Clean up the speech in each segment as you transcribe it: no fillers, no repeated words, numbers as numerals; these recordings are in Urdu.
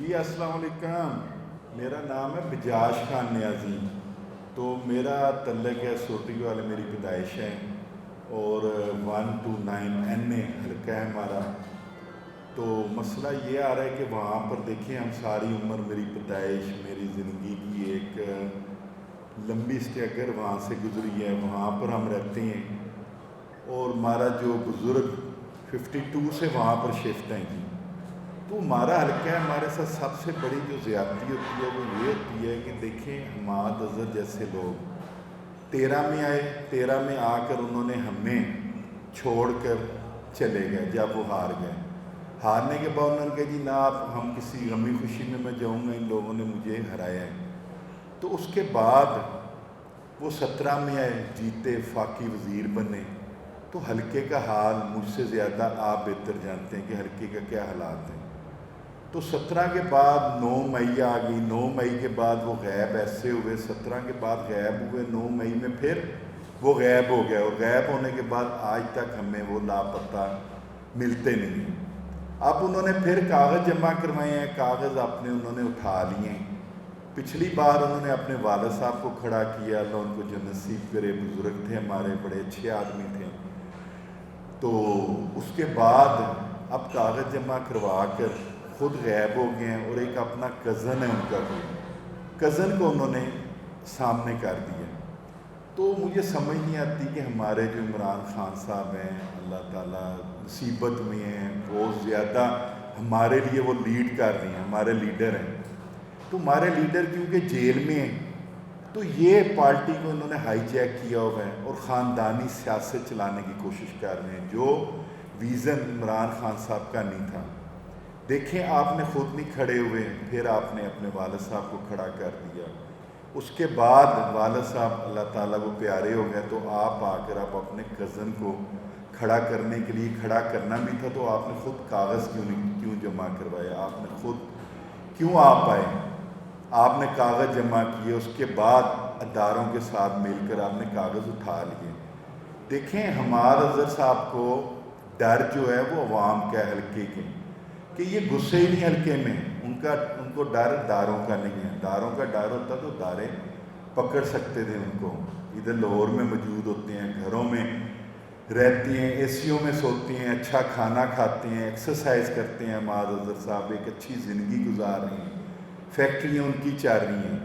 جی السلام علیکم، میرا نام ہے بجاش خان نیازی. تو میرا تعلق ہے سوٹی والے، میری پیدائش ہے اور 129 این اے حلقہ ہے ہمارا. تو مسئلہ یہ آ رہا ہے کہ وہاں پر دیکھیں ہم ساری عمر، میری پیدائش میری زندگی کی ایک لمبی اسٹیگر وہاں سے گزری ہے، وہاں پر ہم رہتے ہیں اور ہمارا جو بزرگ 52 سے وہاں پر شفٹ ہیں جی. تو ہمارا حلقہ ہے، ہمارے ساتھ سب سے بڑی جو زیادتی ہوتی ہے وہ یہ ہوتی ہے کہ دیکھیں حماد اظہر جیسے لوگ 13 میں آئے، 13 میں آ کر انہوں نے ہمیں چھوڑ کر چلے گئے. جب وہ ہار گئے، ہارنے کے بعد انہوں نے کہا جی نہ آپ، ہم کسی غمی خوشی میں جاؤں گا، ان لوگوں نے مجھے ہرایا ہے. تو اس کے بعد وہ 17 میں آئے، جیتے، وفاقی وزیر بنے. تو حلقے کا حال مجھ سے زیادہ آپ بہتر جانتے ہیں کہ حلقے کا کیا حالات ہیں. تو 17 کے بعد 9 مئی آ گئی، 9 مئی کے بعد وہ غائب ایسے ہوئے، 17 کے بعد غائب ہوئے، 9 مئی میں پھر وہ غائب ہو گیا، اور غائب ہونے کے بعد آج تک ہمیں وہ لاپتہ ملتے نہیں ہیں. اب انہوں نے پھر کاغذ جمع کروائے ہیں، کاغذ اپنے انہوں نے اٹھا لیے ہیں. پچھلی بار انہوں نے اپنے والد صاحب کو کھڑا کیا، اللہ ان کو جنت نصیب کرے، بزرگ تھے ہمارے، بڑے اچھے آدمی تھے. تو اس کے بعد اب کاغذ جمع کروا کر خود غائب ہو گئے ہیں، اور ایک اپنا کزن ہے ان کا، کزن کو انہوں نے سامنے کر دیا. تو مجھے سمجھ نہیں آتی کہ ہمارے جو عمران خان صاحب ہیں، اللہ تعالیٰ مصیبت میں ہیں بہت زیادہ، ہمارے لیے وہ لیڈ کر رہی ہیں، ہمارے لیڈر ہیں. تو ہمارے لیڈر کیونکہ جیل میں ہیں، تو یہ پارٹی کو انہوں نے ہائی جیک کیا ہوا ہے اور خاندانی سیاست چلانے کی کوشش کر رہے ہیں، جو ویژن عمران خان صاحب کا نہیں تھا. دیکھیں آپ نے خود نہیں کھڑے ہوئے، پھر آپ نے اپنے والد صاحب کو کھڑا کر دیا. اس کے بعد والد صاحب اللہ تعالیٰ وہ پیارے ہو گئے، تو آپ آ کر آپ اپنے کزن کو کھڑا کرنے کے لیے، کھڑا کرنا بھی تھا تو آپ نے خود کاغذ کیوں جمع کروائے، آپ نے خود کیوں آپ آئے، آپ نے کاغذ جمع کیے، اس کے بعد اداروں کے ساتھ مل کر آپ نے کاغذ اٹھا لیے. دیکھیں حماد اظہر صاحب کو ڈر جو ہے وہ عوام کا حلقے کے، کہ یہ گھسے ہی نہیں حلقے میں، ان کو ڈر داروں کا نہیں ہے. داروں کا ڈر ہوتا تو دارے پکڑ سکتے تھے ان کو. ادھر لاہور میں موجود ہوتے ہیں، گھروں میں رہتی ہیں، اے سیوں میں سوتی ہیں، اچھا کھانا کھاتے ہیں، ایکسرسائز کرتے ہیں. حماد اظہر صاحب ایک اچھی زندگی گزار رہے ہیں، فیکٹریاں ان کی چل رہی ہیں.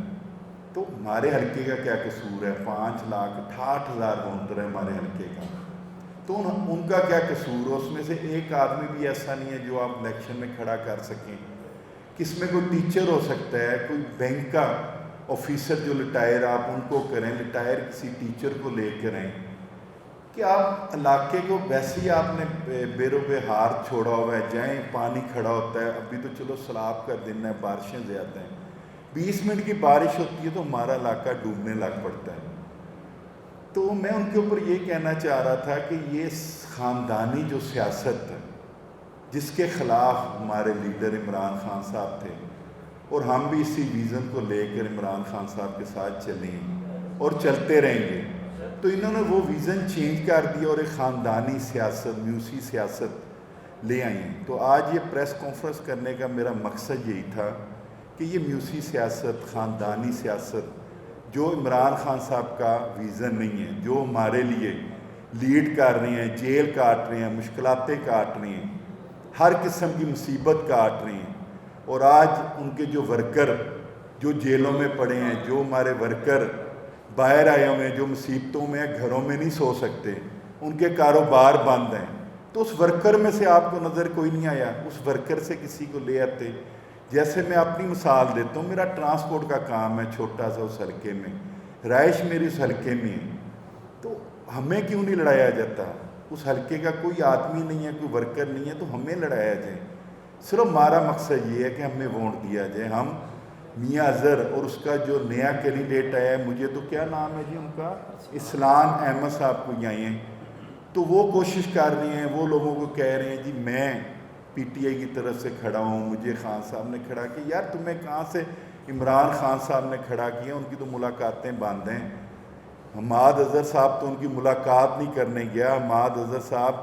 تو ہمارے حلقے کا کیا قصور ہے؟ 5,68,000 ووٹر ہے ہمارے حلقے کا. تو ان کا کیا قصور ہے؟ اس میں سے ایک آدمی بھی ایسا نہیں ہے جو آپ الیکشن میں کھڑا کر سکیں. کس میں کوئی ٹیچر ہو سکتا ہے، کوئی بینک کا آفیسر جو ریٹائر، آپ ان کو کریں، ریٹائر کسی ٹیچر کو لے کر آئیں. کہ آپ علاقے کو ویسے ہی آپ نے بیرو بے ہار چھوڑا ہوا ہے، جائیں پانی کھڑا ہوتا ہے. ابھی تو چلو سیلاب کا دن ہے، بارشیں زیادہ ہیں، 20 منٹ کی بارش ہوتی ہے تو ہمارا علاقہ ڈوبنے لگ پڑتا ہے. تو میں ان کے اوپر یہ کہنا چاہ رہا تھا کہ یہ خاندانی جو سیاست ہے، جس کے خلاف ہمارے لیڈر عمران خان صاحب تھے، اور ہم بھی اسی ویژن کو لے کر عمران خان صاحب کے ساتھ چلے ہیں اور چلتے رہیں گے. تو انہوں نے وہ ویژن چینج کر دیا اور ایک خاندانی سیاست، میوسی سیاست لے آئی ہیں. تو آج یہ پریس کانفرنس کرنے کا میرا مقصد یہی تھا کہ یہ میوسی سیاست، خاندانی سیاست جو عمران خان صاحب کا ویژن نہیں ہے، جو ہمارے لیے لیڈ کر رہے ہیں، جیل کاٹ رہے ہیں، مشکلاتیں کاٹ رہے ہیں، ہر قسم کی مصیبت کاٹ رہے ہیں. اور آج ان کے جو ورکر جو جیلوں میں پڑے ہیں، جو ہمارے ورکر باہر آئے ہوئے ہیں، جو مصیبتوں میں گھروں میں نہیں سو سکتے، ان کے کاروبار بند ہیں. تو اس ورکر میں سے آپ کو نظر کوئی نہیں آیا؟ اس ورکر سے کسی کو لے آتے. جیسے میں اپنی مثال دیتا ہوں، میرا ٹرانسپورٹ کا کام ہے چھوٹا سا اس حلقے میں، رہائش میری اس حلقے میں ہے. تو ہمیں کیوں نہیں لڑایا جاتا؟ اس حلقے کا کوئی آدمی نہیں ہے، کوئی ورکر نہیں ہے، تو ہمیں لڑایا جائے. صرف ہمارا مقصد یہ ہے کہ ہمیں ووٹ دیا جائے. ہم میاں اظہر اور اس کا جو نیا کینڈیڈیٹ آیا ہے، مجھے تو کیا نام ہے جی ان کا، اسلام احمد صاحب کو یہ آئے ہیں، تو وہ کوشش کر رہے ہیں، وہ لوگوں کو کہہ رہے ہیں جی میں پی ٹی آئی کی طرف سے کھڑا ہوں، مجھے خان صاحب نے کھڑا کیا. یار تمہیں کہاں سے عمران خان صاحب نے کھڑا کیا؟ ان کی تو ملاقاتیں بند ہیں. حماد اظہر صاحب تو ان کی ملاقات نہیں کرنے گیا. حماد اظہر صاحب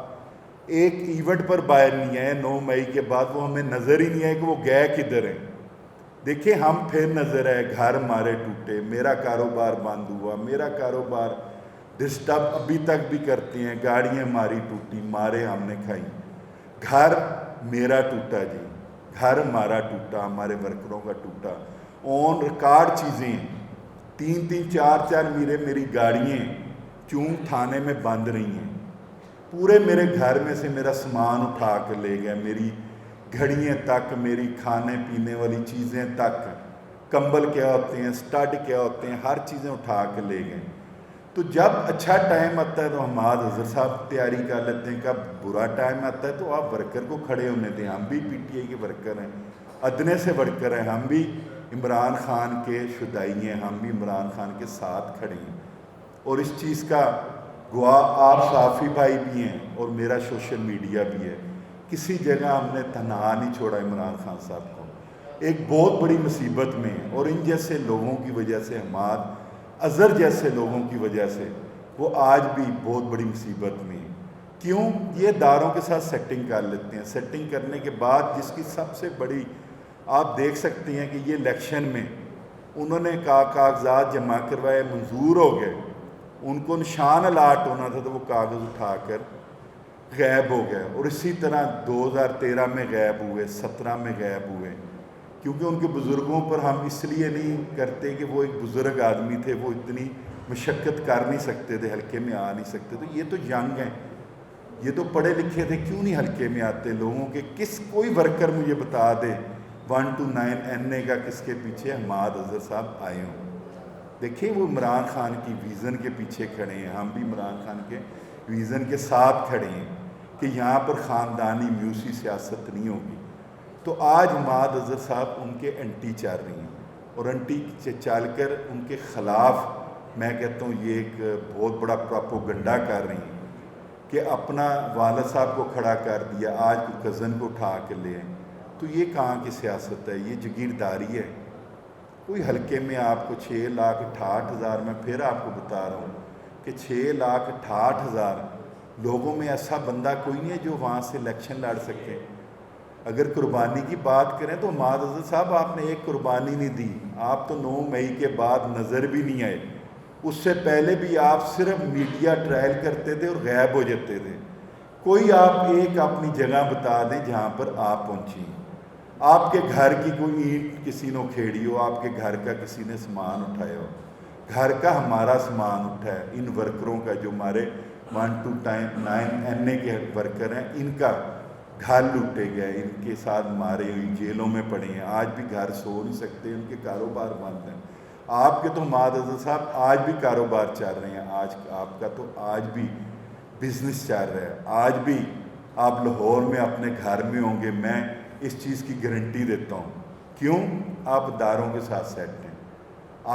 ایک ایونٹ پر باہر نہیں آئے 9 مئی کے بعد، وہ ہمیں نظر ہی نہیں آئے کہ وہ گئے کدھر ہیں. دیکھیں ہم پھر نظر ہے، گھر ہمارے ٹوٹے، میرا کاروبار بند ہوا، میرا کاروبار ڈسٹرب ابھی تک بھی کرتے ہیں، گاڑیاں ہماری ٹوٹی، مارے ہم نے کھائی، گھر میرا ٹوٹا جی، گھر ہمارا ٹوٹا، ہمارے ورکروں کا ٹوٹا، آن ریکارڈ چیزیں ہیں، 3-3 4-4 میری گاڑیاں چون تھانے میں بند رہی ہیں، پورے میرے گھر میں سے میرا سامان اٹھا کے لے گئے، میری گھڑیاں تک، میری کھانے پینے والی چیزیں تک، کمبل کیا ہوتے ہیں، سٹڈ کیا ہوتے ہیں، ہر چیزیں اٹھا کے لے گئے۔ تو جب اچھا ٹائم آتا ہے تو حماد اظہر صاحب تیاری کر لیتے ہیں، کب برا ٹائم آتا ہے تو آپ ورکر کو کھڑے ہونے دیں، ہم بھی پی ٹی آئی کے ورکر ہیں، ادنے سے ورکر ہیں، ہم بھی عمران خان کے شدائی ہیں، ہم بھی عمران خان کے ساتھ کھڑے ہیں، اور اس چیز کا گواہ آپ صحافی بھائی بھی ہیں اور میرا سوشل میڈیا بھی ہے، کسی جگہ ہم نے تنہا نہیں چھوڑا عمران خان صاحب کو، ایک بہت بڑی مصیبت میں، اور ان جیسے لوگوں کی وجہ سے، حماد اظہر جیسے لوگوں کی وجہ سے وہ آج بھی بہت بڑی مصیبت میں ہیں۔ کیوں؟ یہ اداروں کے ساتھ سیٹنگ کر لیتے ہیں، سیٹنگ کرنے کے بعد جس کی سب سے بڑی آپ دیکھ سکتے ہیں کہ یہ الیکشن میں انہوں نے کاغذات جمع کروائے، منظور ہو گئے، ان کو نشان الاٹ ہونا تھا تو وہ کاغذ اٹھا کر غائب ہو گئے، اور اسی طرح 2013 میں غائب ہوئے، 17 میں غائب ہوئے، کیونکہ ان کے بزرگوں پر ہم اس لیے نہیں کرتے کہ وہ ایک بزرگ آدمی تھے، وہ اتنی مشقت کر نہیں سکتے تھے، حلقے میں آ نہیں سکتے، تو یہ تو ینگ ہیں، یہ تو پڑھے لکھے تھے، کیوں نہیں حلقے میں آتے لوگوں کے؟ کوئی ورکر مجھے بتا دے 1 to 9 NA کا کس کے پیچھے حماد اظہر صاحب آئے ہوں؟ دیکھیں وہ عمران خان کی ویژن کے پیچھے کھڑے ہیں، ہم بھی عمران خان کے ویژن کے ساتھ کھڑے ہیں کہ یہاں پر خاندانی میوسی سیاست نہیں ہوگی۔ تو آج حماد اظہر صاحب ان کے انٹی چل رہی ہیں، اور انٹی چل کر ان کے خلاف میں کہتا ہوں یہ ایک بہت بڑا پروپیگنڈا کر رہی ہیں کہ اپنا والد صاحب کو کھڑا کر دیا، آج کوئی کزن کو اٹھا کے لے آئیں، تو یہ کہاں کی سیاست ہے؟ یہ جگیرداری ہے۔ کوئی حلقے میں آپ کو 6,68,000، میں پھر آپ کو بتا رہا ہوں کہ 6,68,000 لوگوں میں ایسا بندہ کوئی نہیں ہے جو وہاں سے الیکشن لڑ سکے۔ اگر قربانی کی بات کریں تو حماد اظہر صاحب آپ نے ایک قربانی نہیں دی، آپ تو 9 مئی کے بعد نظر بھی نہیں آئے، اس سے پہلے بھی آپ صرف میڈیا ٹرائل کرتے تھے اور غائب ہو جاتے تھے۔ کوئی آپ ایک اپنی جگہ بتا دیں جہاں پر آپ پہنچی، آپ کے گھر کی کوئی اینٹ کسی نے کھیڑی ہو، آپ کے گھر کا کسی نے سامان اٹھایا ہو، گھر کا ہمارا سامان اٹھا ہے، ان ورکروں کا جو ہمارے 1 to 9 NA کے ورکر ہیں، ان کا گھر لوٹے گئے، ان کے ساتھ مارے ہوئی جیلوں میں پڑے ہیں، آج بھی گھر سو نہیں سکتے، ان کے کاروبار بند ہیں۔ آپ کے تو حماد اظہر صاحب آج بھی کاروبار چل رہے ہیں، آج آپ کا تو آج بھی بزنس چل رہا ہے، آج بھی آپ لاہور میں اپنے گھر میں ہوں گے، میں اس چیز کی گارنٹی دیتا ہوں۔ کیوں؟ آپ اداروں کے ساتھ سیٹ ہیں،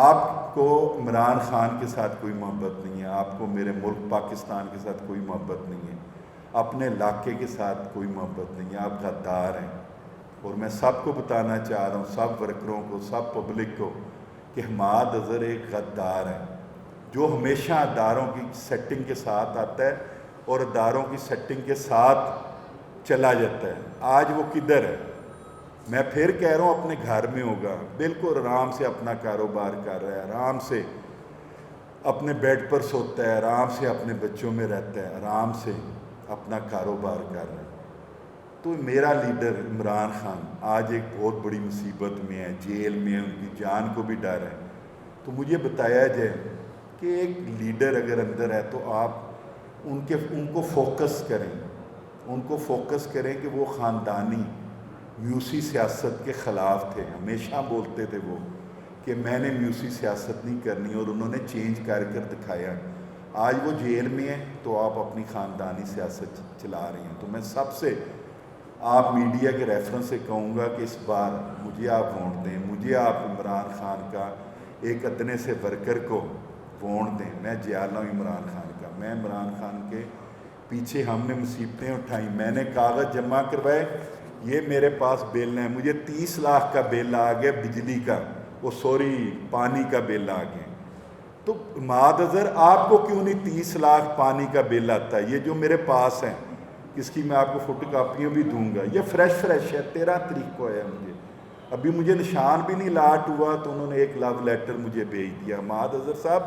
آپ کو عمران خان کے ساتھ کوئی محبت نہیں ہے، آپ کو میرے ملک پاکستان کے ساتھ کوئی محبت نہیں ہے، اپنے علاقے کے ساتھ کوئی محبت نہیں ہے، آپ غدار ہیں۔ اور میں سب کو بتانا چاہ رہا ہوں، سب ورکروں کو، سب پبلک کو، کہ حماد اظہر ایک غدار ہے جو ہمیشہ اداروں کی سیٹنگ کے ساتھ آتا ہے اور اداروں کی سیٹنگ کے ساتھ چلا جاتا ہے۔ آج وہ کدھر ہے؟ میں پھر کہہ رہا ہوں اپنے گھر میں ہوگا، بالکل آرام سے اپنا کاروبار کر رہا ہے، آرام سے اپنے بیڈ پر سوتا ہے، آرام سے اپنے بچوں میں رہتا ہے، آرام سے اپنا کاروبار کر رہا ہے۔ تو میرا لیڈر عمران خان آج ایک بہت بڑی مصیبت میں ہے، جیل میں ہے، ان کی جان کو بھی ڈر ہے۔ تو مجھے بتایا جائے کہ ایک لیڈر اگر اندر ہے تو آپ ان کو فوکس کریں، ان کو فوکس کریں کہ وہ خاندانی میوسی سیاست کے خلاف تھے، ہمیشہ بولتے تھے وہ کہ میں نے میوسی سیاست نہیں کرنی، اور انہوں نے چینج کر دکھایا۔ آج وہ جیل میں ہیں تو آپ اپنی خاندانی سیاست چلا رہے ہیں۔ تو میں سب سے آپ میڈیا کے ریفرنس سے کہوں گا کہ اس بار مجھے آپ ووٹ دیں، مجھے آپ عمران خان کا ایک ادنے سے ورکر کو ووٹ دیں۔ میں جیالہ ہوں عمران خان کا، میں عمران خان کے پیچھے، ہم نے مصیبتیں اٹھائیں، میں نے کاغذ جمع کروائے، یہ میرے پاس بل ہے، مجھے 30 لاکھ کا بل آ گیا بجلی کا، پانی کا بل آ گیا۔ تو حماد اظہر آپ کو کیوں نہیں 30 لاکھ پانی کا بل آتا ہے؟ یہ جو میرے پاس ہیں، اس کی میں آپ کو فوٹو کاپیاں بھی دوں گا، یہ فریش ہے، 13 تاریخ کو ہے مجھے، ابھی مجھے نشان بھی نہیں لاٹ ہوا تو انہوں نے ایک لو لیٹر مجھے بھیج دیا. حماد اظہر صاحب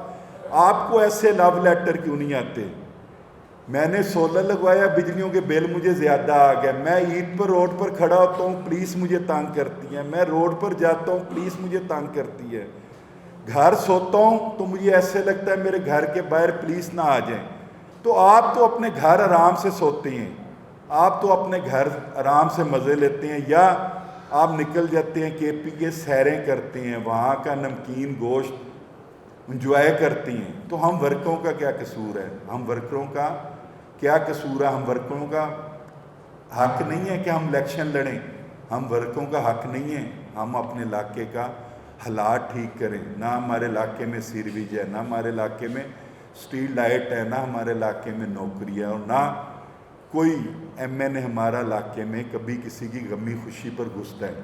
آپ کو ایسے لو لیٹر کیوں نہیں آتے؟ میں نے سولر لگوایا, بجلیوں کے بل مجھے زیادہ آ گیا. میں عید پر روڈ پر کھڑا ہوتا ہوں, پولیس مجھے تنگ کرتی ہے. میں روڈ پر جاتا ہوں, پولیس مجھے تنگ کرتی ہے. گھر سوتا ہوں تو مجھے ایسے لگتا ہے میرے گھر کے باہر پولیس نہ آ جائیں. تو آپ تو اپنے گھر آرام سے سوتے ہیں, آپ تو اپنے گھر آرام سے مزے لیتے ہیں, یا آپ نکل جاتے ہیں کے پی کے سیریں کرتے ہیں, وہاں کا نمکین گوشت انجوائے کرتی ہیں. تو ہم ورکروں کا کیا قصور ہے؟ ہم ورکروں کا کیا قصور ہے؟ ہم ورکروں کا حق نہیں ہے کہ ہم الیکشن لڑیں. ہم ورکروں کا حق نہیں ہے ہم اپنے علاقے کا حالات ٹھیک کریں. نہ ہمارے علاقے میں سیرویج ہے, نہ ہمارے علاقے میں اسٹریٹ لائٹ ہے, نہ ہمارے علاقے میں نوکری ہے, اور نہ کوئی ایم این اے ہمارا علاقے میں کبھی کسی کی غمی خوشی پر گھستا ہے.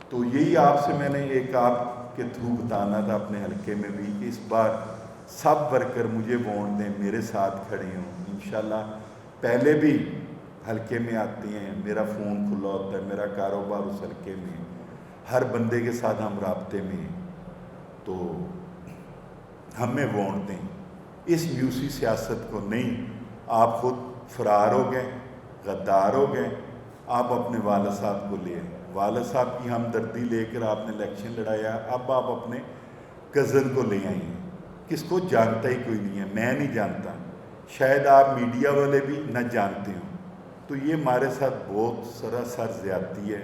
تو یہی آپ سے میں نے ایک آپ کے تھرو بتانا تھا اپنے حلقے میں بھی کہ اس بار سب ورکر مجھے ووٹ دیں, میرے ساتھ کھڑے ہوں. انشاءاللہ پہلے بھی حلقے میں آتے ہیں, میرا فون کھلا ہوتا ہے, میرا کاروبار اس حلقے میں, ہر بندے کے ساتھ ہم رابطے میں ہیں. تو ہمیں ووٹ دیں, اس میوسی سیاست کو نہیں. آپ خود فرار ہو گئے, غدار ہو گئے. آپ اپنے والد صاحب کو لے آئیں, والد صاحب کی ہمدردی لے کر آپ نے الیکشن لڑایا. اب آپ اپنے کزن کو لے آئیں, کس کو جانتا ہی کوئی نہیں ہے, میں نہیں جانتا, شاید آپ میڈیا والے بھی نہ جانتے ہوں. تو یہ ہمارے ساتھ بہت سراسر زیادتی ہے.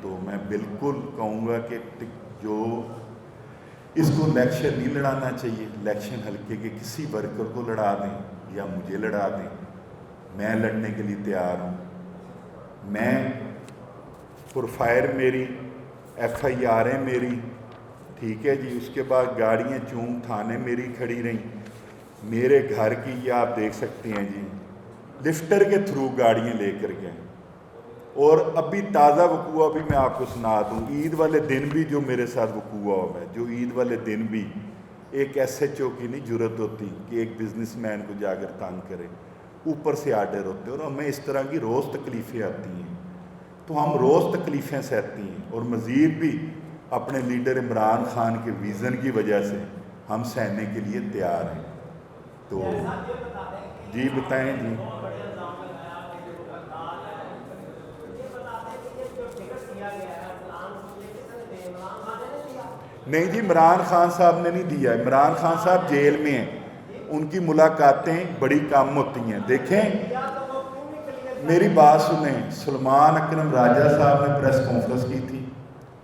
تو میں بالکل کہوں گا کہ جو اس کو الیکشن نہیں لڑانا چاہیے. الیکشن حلقے کے کسی ورکر کو لڑا دیں یا مجھے لڑا دیں, میں لڑنے کے لیے تیار ہوں. میں پروفائل میری, ایف آئی آریں میری, ٹھیک ہے جی. اس کے بعد گاڑیاں چونگ تھانے میری کھڑی رہیں, میرے گھر کی یہ آپ دیکھ سکتے ہیں جی, لفٹر کے تھرو گاڑیاں لے کر گئے. اور ابھی تازہ وقوع بھی میں آپ کو سنا دوں, عید والے دن بھی جو میرے ساتھ وقوع ہوا ہے, جو عید والے دن بھی ایک ایس ایچ او کی نہیں جرت ہوتی کہ ایک بزنس مین کو جا کر تنگ کرے, اوپر سے آرڈر ہوتے ہیں. اور ہمیں اس طرح کی روز تکلیفیں آتی ہیں, تو ہم روز تکلیفیں سہتی ہیں. اور مزید بھی اپنے لیڈر عمران خان کے ویژن کی وجہ سے ہم سہنے کے لیے تیار ہیں. تو جی بتائیں جی. نہیں جی, عمران خان صاحب نے نہیں دیا. عمران خان صاحب جیل میں ہیں, ان کی ملاقاتیں بڑی کم ہوتی ہیں. دیکھیں میری بات سنیں, سلمان اکرم راجہ صاحب نے پریس کانفرنس کی تھی,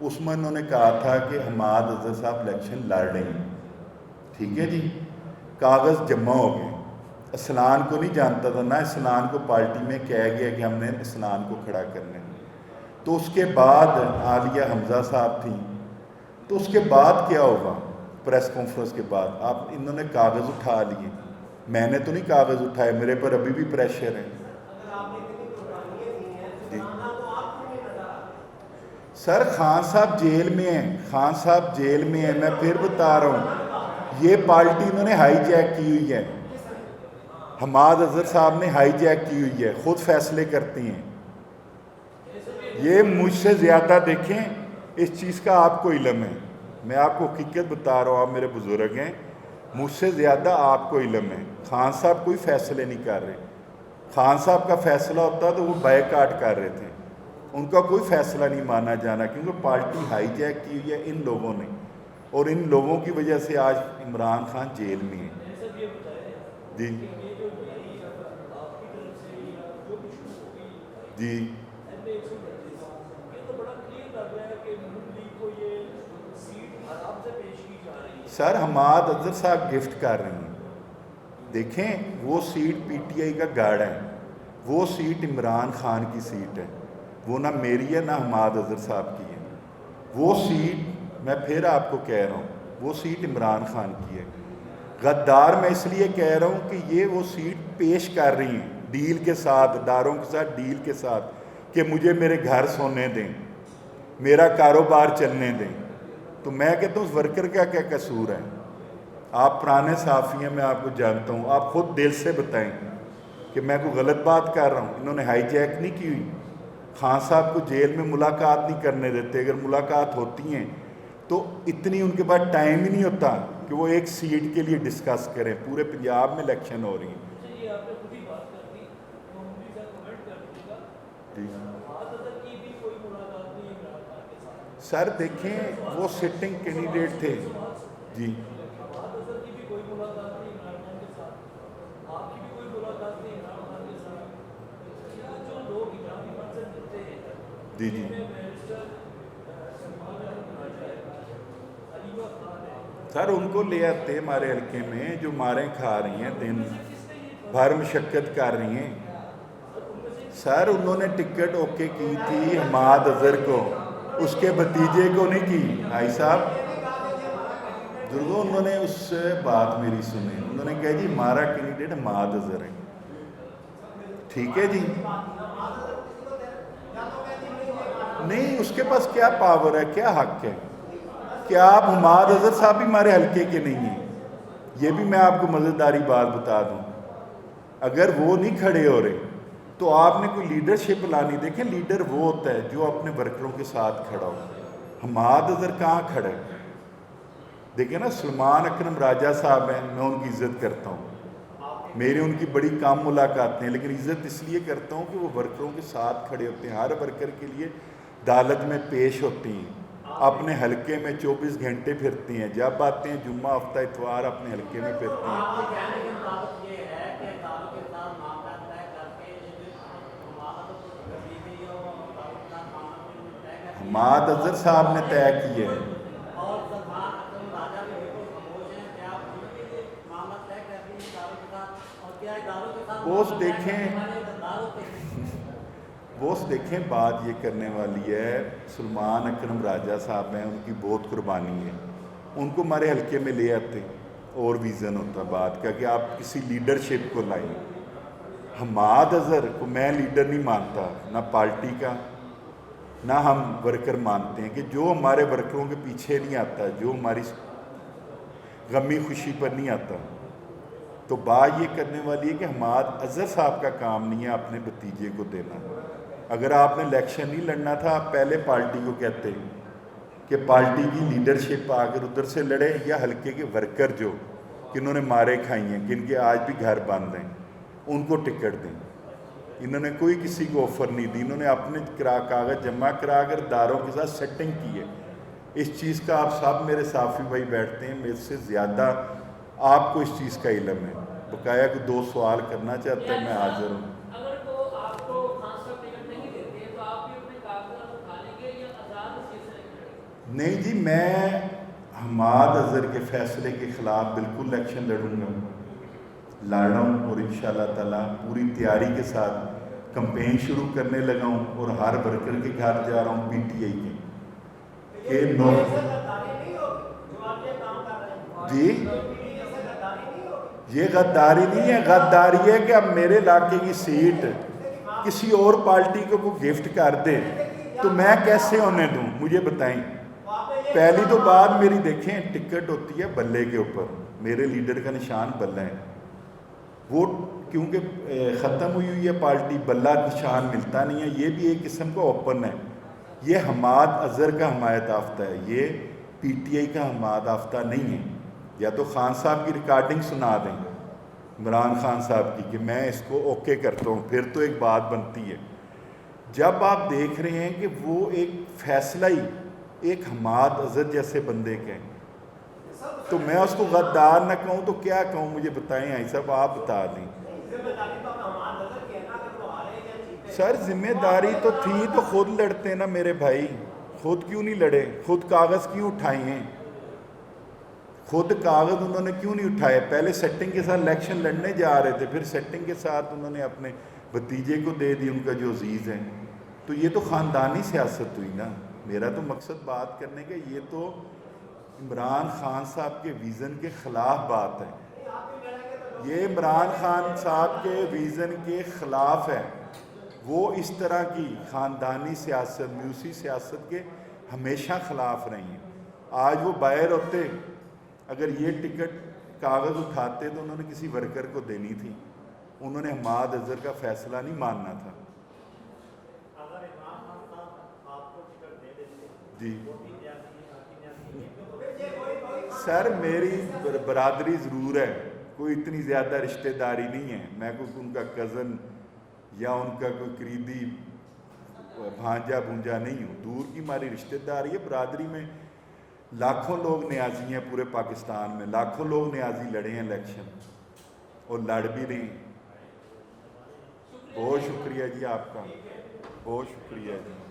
اس میں انہوں نے کہا تھا کہ حماد اظہر صاحب الیکشن لڑ رہے ہیں. ٹھیک ہے جی, کاغذ جمع ہو گئے. اسلان کو نہیں جانتا تھا, نہ اسلان کو پارٹی میں کہہ گیا کہ ہم نے اسلان کو کھڑا کرنا ہے. تو اس کے بعد عالیہ حمزہ صاحب تھیں. تو اس کے بعد کیا ہوگا؟ پریس کانفرنس کے بعد انہوں نے کاغذ اٹھا لیے. میں نے تو نہیں کاغذ اٹھائے, میرے پر ابھی بھی پریشر ہے. جی سر, خان صاحب جیل میں ہیں, خان صاحب جیل میں ہیں. میں پھر بتا رہا ہوں, یہ پارٹی انہوں نے ہائی جیک کی ہوئی ہے. حماد اظہر صاحب نے ہائی جیک کی ہوئی ہے, خود فیصلے کرتے ہیں. یہ مجھ سے زیادہ دیکھیں اس چیز کا آپ کو علم ہے. میں آپ کو حقیقت بتا رہا ہوں, آپ میرے بزرگ ہیں, مجھ سے زیادہ آپ کو علم ہے. خان صاحب کوئی فیصلے نہیں کر رہے. خان صاحب کا فیصلہ ہوتا تو وہ بائیکاٹ کر رہے تھے. ان کا کوئی فیصلہ نہیں مانا جانا, کیونکہ پارٹی ہائی جیک کی ہوئی ہے ان لوگوں نے, اور ان لوگوں کی وجہ سے آج عمران خان جیل میں ہیں. جی جی سر, حماد اظہر صاحب گفٹ کر رہے ہیں. دیکھیں وہ سیٹ پی ٹی آئی کا گارڈ ہے, وہ سیٹ عمران خان کی سیٹ ہے, وہ نہ میری ہے نہ حماد اظہر صاحب کی ہے. وہ سیٹ میں پھر آپ کو کہہ رہا ہوں, وہ سیٹ عمران خان کی ہے. غدار میں اس لیے کہہ رہا ہوں کہ یہ وہ سیٹ پیش کر رہی ہیں ڈیل کے ساتھ, اداروں کے ساتھ ڈیل کے ساتھ, کہ مجھے میرے گھر سونے دیں, میرا کاروبار چلنے دیں. تو میں کہتا ہوں اس ورکر کا کیا قصور ہے؟ آپ پرانے صحافی ہیں, میں آپ کو جانتا ہوں, آپ خود دل سے بتائیں کہ میں کوئی غلط بات کر رہا ہوں. انہوں نے ہائی جیک نہیں کی ہوئی. خان صاحب کو جیل میں ملاقات نہیں کرنے دیتے، اگر ملاقات ہوتی ہیں تو اتنی ان کے پاس ٹائم ہی نہیں ہوتا کہ وہ ایک سیٹ کے لیے ڈسکس کریں، پورے پنجاب میں الیکشن ہو رہی ہیں۔ سر دیکھیں وہ سٹنگ کینڈیڈیٹ تھے جی۔ جی جی سر ان کو لے آتے ہمارے حلقے میں جو ماریں کھا رہی ہیں، دن بھر مشقت کر رہی ہیں۔ سر انہوں نے ٹکٹ اوکے کی تھی حماد اظہر کو، اس کے بھتیجے کو نہیں کی۔ بھائی صاحب انہوں نے اس سے بات میری سنی، انہوں نے کہا جی ہمارا کینڈیڈیٹ حماد اظہر ہے، ٹھیک ہے جی، نہیں اس کے پاس کیا پاور ہے، کیا حق ہے؟ کیا آپ حماد اظہر صاحب بھی ہمارے حلقے کے نہیں ہیں؟ یہ بھی میں آپ کو مزیداری بات بتا دوں، اگر وہ نہیں کھڑے ہو رہے تو آپ نے کوئی لیڈرشپ لانی۔ دیکھیں لیڈر وہ ہوتا ہے جو اپنے ورکروں کے ساتھ کھڑا ہو، حماد اظہر کہاں کھڑے؟ دیکھیں نا سلمان اکرم راجہ صاحب ہیں، میں ان کی عزت کرتا ہوں، میری ان کی بڑی کام ملاقاتیں ہیں، لیکن عزت اس لیے کرتا ہوں کہ وہ ورکروں کے ساتھ کھڑے ہوتے ہیں، ہر ورکر کے لیے عدالت میں پیش ہوتی ہیں، اپنے حلقے میں 24 گھنٹے پھرتی ہیں، جب آتے ہیں جمعہ ہفتہ اتوار اپنے حلقے میں پھرتی ہیں۔ حماد اظہر صاحب نے طے کی ہے۔ بوس دیکھیں بات یہ کرنے والی ہے، سلمان اکرم راجہ صاحب ہیں، ان کی بہت قربانی ہے، ان کو ہمارے حلقے میں لے آتے اور ویژن ہوتا بات کا کہ آپ کسی لیڈرشپ کو لائیں۔ حماد اظہر کو میں لیڈر نہیں مانتا، نہ پارٹی کا نہ ہم ورکر مانتے ہیں، کہ جو ہمارے ورکروں کے پیچھے نہیں آتا، جو ہماری غمی خوشی پر نہیں آتا، تو بات یہ کرنے والی ہے کہ حماد اظہر صاحب کا کام نہیں ہے اپنے بھتیجے کو دینا۔ اگر آپ نے الیکشن نہیں لڑنا تھا، آپ پہلے پارٹی کو کہتے کہ پارٹی کی لیڈرشپ آ کر ادھر سے لڑے، یا حلقے کے ورکر جو کہ انہوں نے مارے کھائی ہیں، جن کے آج بھی گھر بند ہیں، ان کو ٹکٹ دیں۔ انہوں نے کوئی کسی کو آفر نہیں دی، انہوں نے اپنے کاغذ جمع کرا کر داروں کے ساتھ سیٹنگ کی ہے۔ اس چیز کا آپ سب میرے صحافی بھائی بیٹھتے ہیں، میرے سے زیادہ آپ کو اس چیز کا علم ہے، بقایا کہ 2 سوال کرنا چاہتا ہے، میں حاضر ہوں۔ نہیں جی، میں حماد اظہر کے فیصلے کے خلاف بالکل الیکشن لڑوں گا، لڑ رہا ہوں، اور انشاءاللہ تعالیٰ پوری تیاری کے ساتھ کمپین شروع کرنے لگا ہوں، اور ہر ورکر کے گھر جا رہا ہوں پی ٹی آئی کے جی یہ غداری نہیں ہے، غداری ہے کہ اب میرے علاقے کی سیٹ کسی اور پارٹی کو کوئی گفٹ کر دے تو میں کیسے ہونے دوں؟ مجھے بتائیں۔ پہلی تو بات میری دیکھیں، ٹکٹ ہوتی ہے بلے کے اوپر، میرے لیڈر کا نشان بلہ ہے، وہ کیونکہ ختم ہوئی ہے پارٹی، بلہ نشان ملتا نہیں ہے، یہ بھی ایک قسم کا اوپن ہے۔ یہ حماد اظہر کا حمایت یافتہ ہے، یہ پی ٹی آئی کا حمایت یافتہ نہیں ہے۔ یا تو خان صاحب کی ریکارڈنگ سنا دیں، عمران خان صاحب کی، کہ میں اس کو اوکے کرتا ہوں، پھر تو ایک بات بنتی ہے۔ جب آپ دیکھ رہے ہیں کہ وہ ایک فیصلہ ہی ایک حماد اظہر جیسے بندے کے ہیں، تو میں اس کو غدار نہ کہوں تو کیا کہوں؟ مجھے بتائیں آئی صاحب، آپ بتا دیں۔ سر ذمہ داری تو تھی تو خود لڑتے نا میرے بھائی، خود کیوں نہیں لڑے؟ خود کاغذ کیوں اٹھائے ہیں؟ خود کاغذ انہوں نے کیوں نہیں اٹھائے؟ پہلے سیٹنگ کے ساتھ الیکشن لڑنے جا رہے تھے، پھر سیٹنگ کے ساتھ انہوں نے اپنے بھتیجے کو دے دی، ان کا جو عزیز ہے۔ تو یہ تو خاندانی سیاست ہوئی نا۔ میرا تو مقصد بات کرنے کا یہ تو عمران خان صاحب کے ویژن کے خلاف بات ہے، یہ عمران خان صاحب کے ویژن کے خلاف ہے۔ وہ اس طرح کی خاندانی سیاست، میوسی سیاست کے ہمیشہ خلاف رہی ہیں۔ آج وہ باہر ہوتے، اگر یہ ٹکٹ کاغذ اٹھاتے تو انہوں نے کسی ورکر کو دینی تھی، انہوں نے حماد اظہر کا فیصلہ نہیں ماننا تھا۔ جی سر میری برادری ضرور ہے، کوئی اتنی زیادہ رشتہ داری نہیں ہے، میں کوئی ان کا کزن یا ان کا کوئی قریبی بھانجا بھونجا نہیں ہوں، دور کی ہماری رشتہ داری ہے۔ برادری میں لاکھوں لوگ نیازی ہیں، پورے پاکستان میں لاکھوں لوگ نیازی لڑے ہیں الیکشن اور لڑ بھی رہے ہیں۔ بہت شکریہ جی آپ کا، بہت شکریہ جی۔